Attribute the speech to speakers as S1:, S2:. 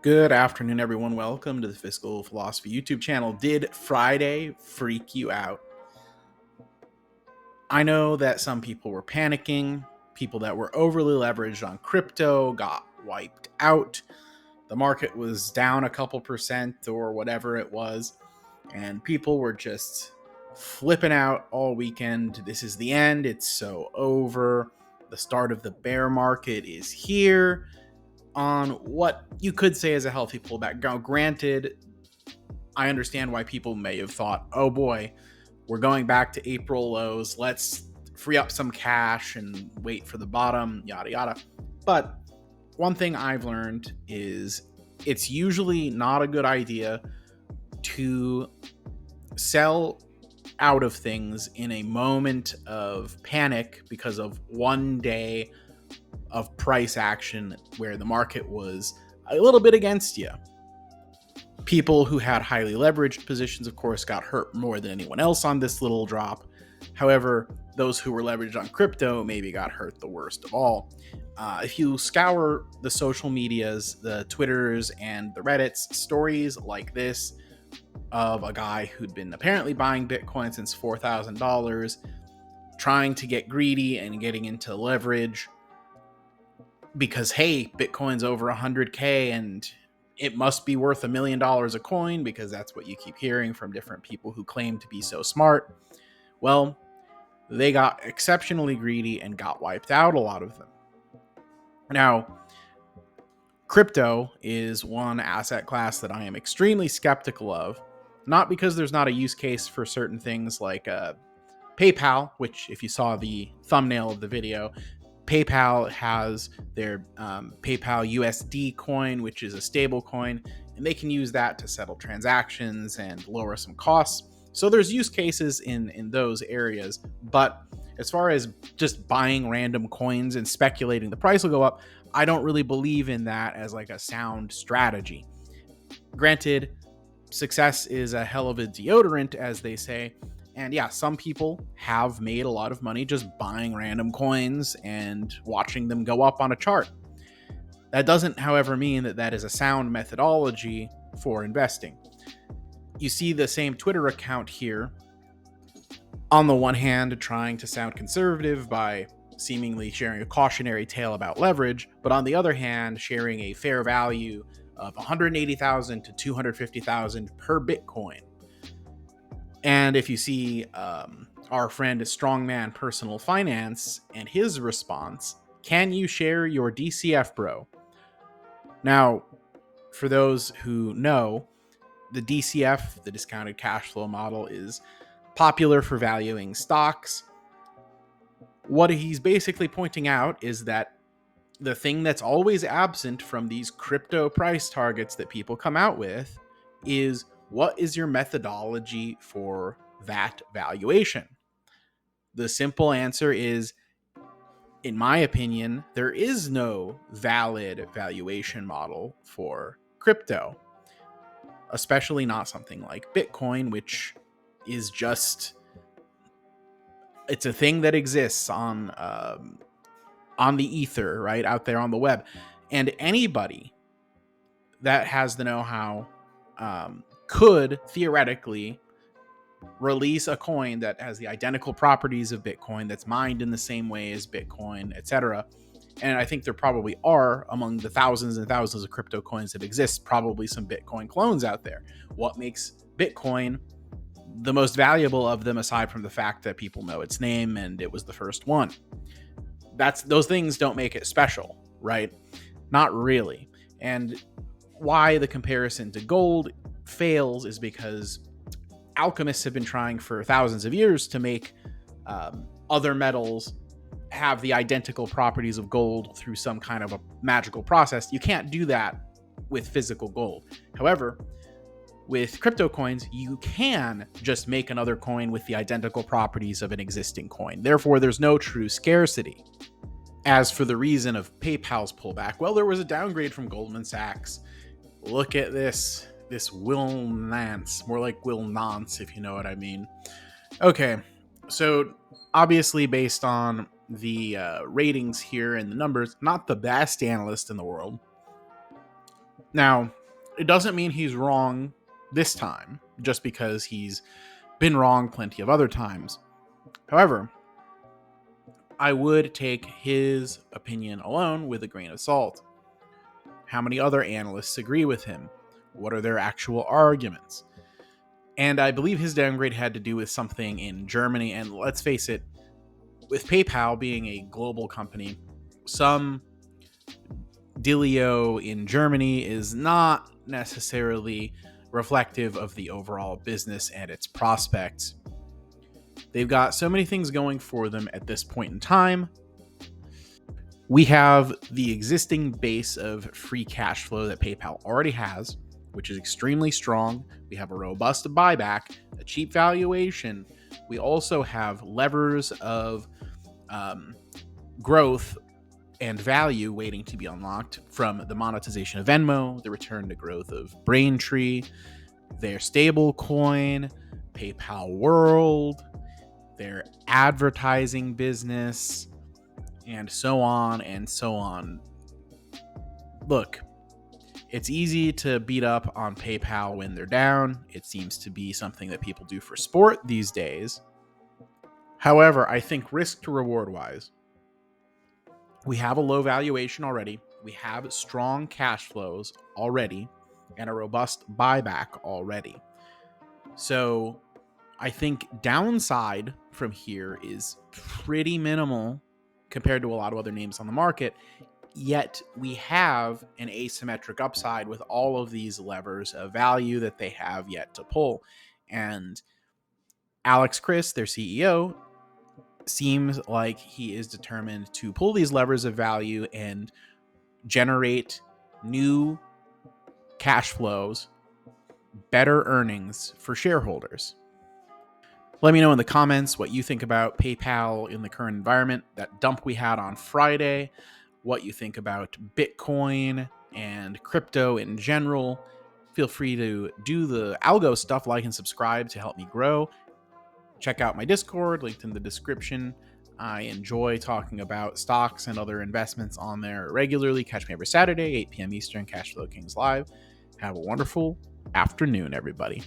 S1: Good afternoon, everyone. Welcome to the Fiscal Philosophy YouTube channel. Did Friday freak you out? I know that some people were panicking. People that were overly leveraged on crypto got wiped out. The market was down a couple percent or whatever it was, and people were just flipping out all weekend. This is the end. It's so over. The start of the bear market is here. On what you could say is a healthy pullback. Now, granted, I understand why people may have thought, oh boy, we're going back to April lows. Let's free up some cash and wait for the bottom, yada, yada. But one thing I've learned is it's usually not a good idea to sell out of things in a moment of panic because of one day of price action where the market was a little bit against you. People who had highly leveraged positions, of course, got hurt more than anyone else on this little drop. However, those who were leveraged on crypto maybe got hurt the worst of all. If you scour the social medias, the Twitters and the Reddits, stories like this of a guy who'd been apparently buying Bitcoin since $4,000, trying to get greedy and getting into leverage because, hey, Bitcoin's over 100K and it must be worth $1 million a coin because that's what you keep hearing from different people who claim to be so smart. Well, they got exceptionally greedy and got wiped out, a lot of them. Now, crypto is one asset class that I am extremely skeptical of, not because there's not a use case for certain things like PayPal, which if you saw the thumbnail of the video, PayPal has their PayPal USD coin, which is a stable coin, and they can use that to settle transactions and lower some costs. So there's use cases in those areas. But as far as just buying random coins and speculating the price will go up, I don't really believe in that as like a sound strategy. Granted, success is a hell of a deodorant, as they say. And yeah, some people have made a lot of money just buying random coins and watching them go up on a chart. That doesn't, however, mean that that is a sound methodology for investing. You see the same Twitter account here, on the one hand, trying to sound conservative by seemingly sharing a cautionary tale about leverage, but on the other hand, sharing a fair value of 180,000 to 250,000 per Bitcoin. And if you see our friend Strongman Personal Finance and his response, can you share your DCF, bro? Now, for those who know, the DCF, the discounted cash flow model, is popular for valuing stocks. What he's basically pointing out is that the thing that's always absent from these crypto price targets that people come out with is, what is your methodology for that valuation? The simple answer is, in my opinion, there is no valid valuation model for crypto, especially not something like Bitcoin, which is just, it's a thing that exists on the ether, right, out there on the web. And anybody that has the know-how could theoretically release a coin that has the identical properties of Bitcoin, that's mined in the same way as Bitcoin, etc. And I think there probably are, among the thousands and thousands of crypto coins that exist, probably some Bitcoin clones out there. What makes Bitcoin the most valuable of them, aside from the fact that people know its name and it was the first one? Those things don't make it special, right? Not really. And why the comparison to gold fails is because alchemists have been trying for thousands of years to make other metals have the identical properties of gold through some kind of a magical process. You can't do that with physical gold. However, with crypto coins, you can just make another coin with the identical properties of an existing coin. Therefore, there's no true scarcity. As for the reason of PayPal's pullback, well, there was a downgrade from Goldman Sachs. Look at this Will Nance, more like Will Nance, if you know what I mean. Okay, so obviously based on the ratings here and the numbers, not the best analyst in the world. Now, it doesn't mean he's wrong this time, just because he's been wrong plenty of other times. However, I would take his opinion alone with a grain of salt. How many other analysts agree with him? What are their actual arguments? And I believe his downgrade had to do with something in Germany. And let's face it, with PayPal being a global company, some dealio in Germany is not necessarily reflective of the overall business and its prospects. They've got so many things going for them at this point in time. We have the existing base of free cash flow that PayPal already has, which is extremely strong. We have a robust buyback, a cheap valuation. We also have levers of growth and value waiting to be unlocked, from the monetization of Venmo, the return to growth of Braintree, their stable coin, PayPal World, their advertising business, and so on and so on. Look, it's easy to beat up on PayPal when they're down. It seems to be something that people do for sport these days. However, I think risk to reward wise, we have a low valuation already. We have strong cash flows already and a robust buyback already. So I think downside from here is pretty minimal compared to a lot of other names on the market. Yet we have an asymmetric upside with all of these levers of value that they have yet to pull. And Alex Chriss, their CEO, seems like he is determined to pull these levers of value and generate new cash flows, better earnings for shareholders. Let me know in the comments what you think about PayPal in the current environment, that dump we had on Friday, what you think about Bitcoin and crypto in general. Feel free to do the algo stuff, like and subscribe to help me grow. Check out my Discord, linked in the description. I enjoy talking about stocks and other investments on there regularly. Catch me every Saturday, 8 p.m. Eastern, Cashflow Kings Live. Have a wonderful afternoon, everybody.